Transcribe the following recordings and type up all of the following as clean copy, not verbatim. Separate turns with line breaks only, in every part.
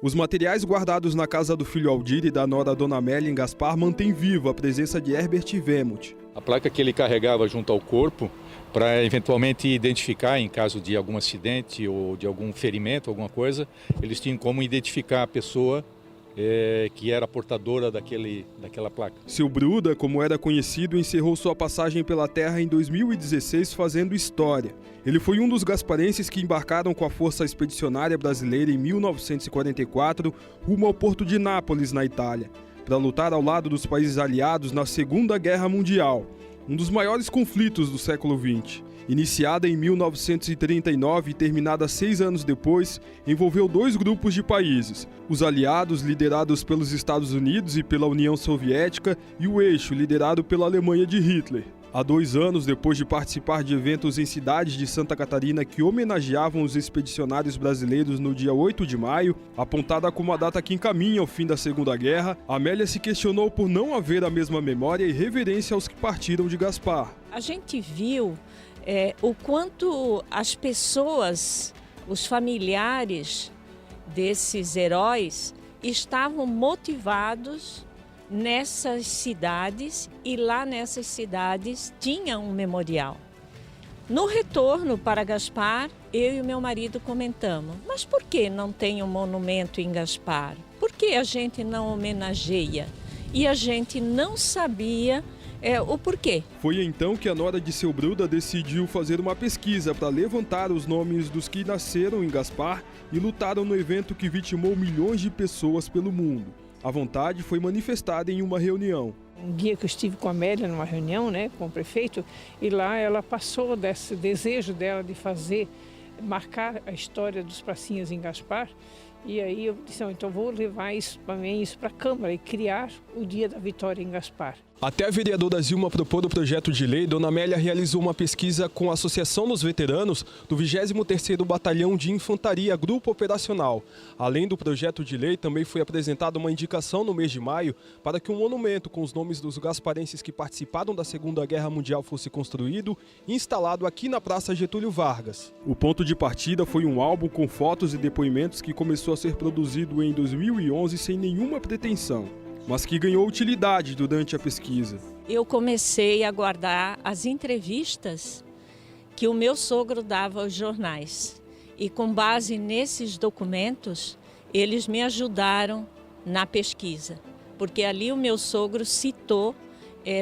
Os materiais guardados na casa do filho Aldir e da nora Dona Amélia em Gaspar mantêm viva a presença de Herbert Wehmuth.
A placa que ele carregava junto ao corpo, para eventualmente identificar em caso de algum acidente ou de algum ferimento, alguma coisa, eles tinham como identificar a pessoa que era portadora daquela placa.
Seu Bruda, como era conhecido, encerrou sua passagem pela terra em 2016 fazendo história. Ele foi um dos gasparenses que embarcaram com a Força Expedicionária Brasileira em 1944 rumo ao porto de Nápoles, na Itália, para lutar ao lado dos países aliados na Segunda Guerra Mundial, um dos maiores conflitos do século XX. Iniciada em 1939 e terminada 6 anos depois, envolveu 2 grupos de países, os aliados, liderados pelos Estados Unidos e pela União Soviética, e o eixo, liderado pela Alemanha de Hitler. Há 2 anos, depois de participar de eventos em cidades de Santa Catarina que homenageavam os expedicionários brasileiros no dia 8 de maio, apontada como a data que encaminha ao fim da Segunda Guerra, Amélia se questionou por não haver a mesma memória e reverência aos que partiram de Gaspar.
A gente viu o quanto as pessoas, os familiares desses heróis estavam motivados nessas cidades, e lá nessas cidades tinha um memorial. No retorno para Gaspar, eu e o meu marido comentamos, mas por que não tem um monumento em Gaspar? Por que a gente não homenageia? E a gente não sabia o porquê.
Foi então que a nora de seu Bruda decidiu fazer uma pesquisa para levantar os nomes dos que nasceram em Gaspar e lutaram no evento que vitimou milhões de pessoas pelo mundo. A vontade foi manifestada em uma reunião.
Um dia que eu estive com a Amélia numa reunião, com o prefeito, e lá ela passou desse desejo dela de marcar a história dos pracinhas em Gaspar. E aí eu disse, então vou levar isso para a Câmara e criar o Dia da Vitória em Gaspar.
Até a vereadora Zilma propor o projeto de lei, Dona Amélia realizou uma pesquisa com a Associação dos Veteranos do 23º Batalhão de Infantaria Grupo Operacional. Além do projeto de lei, também foi apresentada uma indicação no mês de maio para que um monumento com os nomes dos gasparenses que participaram da Segunda Guerra Mundial fosse construído e instalado aqui na Praça Getúlio Vargas. O ponto de partida foi um álbum com fotos e depoimentos que começou a ser produzido em 2011 sem nenhuma pretensão, mas que ganhou utilidade durante a pesquisa.
Eu comecei a guardar as entrevistas que o meu sogro dava aos jornais. E com base nesses documentos, eles me ajudaram na pesquisa. Porque ali o meu sogro citou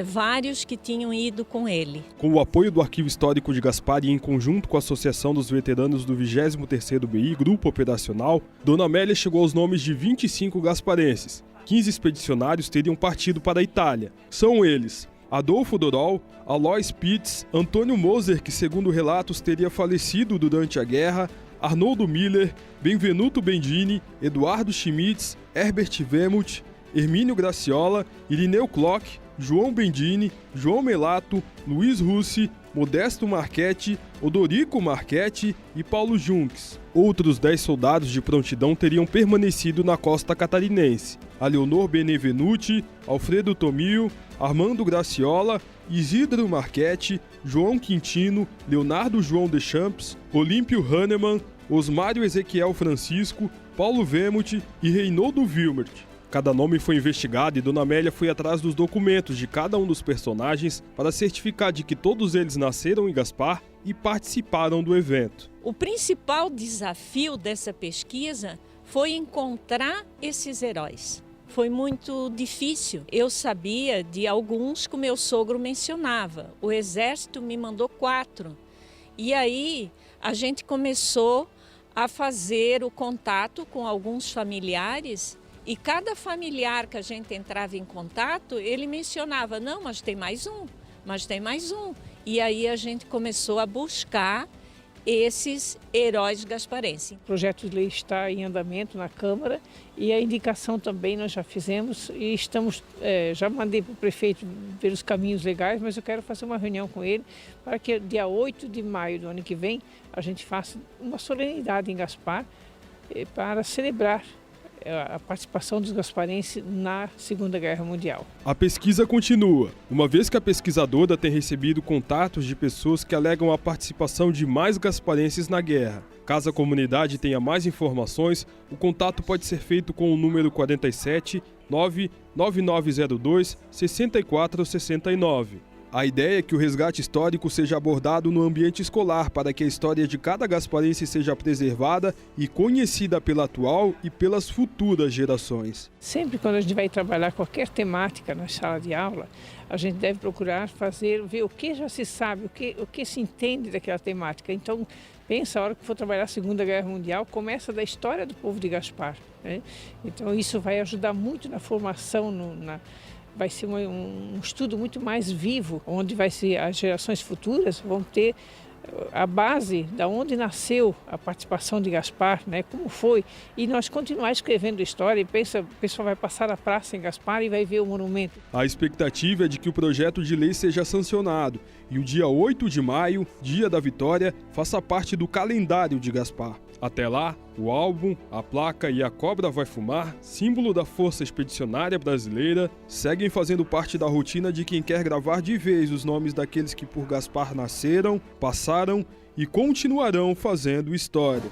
vários que tinham ido com ele.
Com o apoio do Arquivo Histórico de Gaspar e em conjunto com a Associação dos Veteranos do 23º BI, Grupo Operacional, Dona Amélia chegou aos nomes de 25 gasparenses. 15 expedicionários teriam partido para a Itália. São eles: Adolfo Dorol, Alois Pitts, Antônio Moser, que segundo relatos teria falecido durante a guerra, Arnoldo Miller, Benvenuto Bendini, Eduardo Schmitz, Herbert Wehmuth, Hermínio Graciola, Irineu Klock, João Bendini, João Melato, Luiz Russi, Modesto Marchetti, Odorico Marchetti e Paulo Junques. Outros 10 soldados de prontidão teriam permanecido na costa catarinense: Aleonor Benevenuti, Alfredo Tomil, Armando Graciola, Isidro Marchetti, João Quintino, Leonardo João Deschamps, Olímpio Hahnemann, Osmário Ezequiel Francisco, Paulo Wehmuth e Reinoldo Wilmert. Cada nome foi investigado e Dona Amélia foi atrás dos documentos de cada um dos personagens para certificar de que todos eles nasceram em Gaspar e participaram do evento.
O principal desafio dessa pesquisa foi encontrar esses heróis. Foi muito difícil. Eu sabia de alguns que o meu sogro mencionava. O Exército me mandou 4. E aí a gente começou a fazer o contato com alguns familiares. E cada familiar que a gente entrava em contato, ele mencionava, não, mas tem mais um, mas tem mais um. E aí a gente começou a buscar esses heróis gasparenses.
O projeto de lei está em andamento na Câmara e a indicação também nós já fizemos e já mandei para o prefeito ver os caminhos legais, mas eu quero fazer uma reunião com ele para que dia 8 de maio do ano que vem a gente faça uma solenidade em Gaspar para celebrar a participação dos gasparenses na Segunda Guerra Mundial.
A pesquisa continua, uma vez que a pesquisadora tem recebido contatos de pessoas que alegam a participação de mais gasparenses na guerra. Caso a comunidade tenha mais informações, o contato pode ser feito com o número 47 99902 6469. A ideia é que o resgate histórico seja abordado no ambiente escolar para que a história de cada gasparense seja preservada e conhecida pela atual e pelas futuras gerações.
Sempre quando a gente vai trabalhar qualquer temática na sala de aula, a gente deve procurar ver o que já se sabe, o que se entende daquela temática. Então, pensa, a hora que for trabalhar a Segunda Guerra Mundial, começa da história do povo de Gaspar, né? Então, isso vai ajudar muito na formação, vai ser um estudo muito mais vivo, onde as gerações futuras vão ter a base da onde nasceu a participação de Gaspar, né, como foi, e nós continuar escrevendo história. O pessoal vai passar a praça em Gaspar e vai ver o monumento.
A expectativa é de que o projeto de lei seja sancionado e o dia 8 de maio, dia da vitória, faça parte do calendário de Gaspar. Até lá, o álbum, a placa e a cobra vai fumar, símbolo da Força Expedicionária Brasileira, seguem fazendo parte da rotina de quem quer gravar de vez os nomes daqueles que por Gaspar nasceram, passaram e continuarão fazendo história.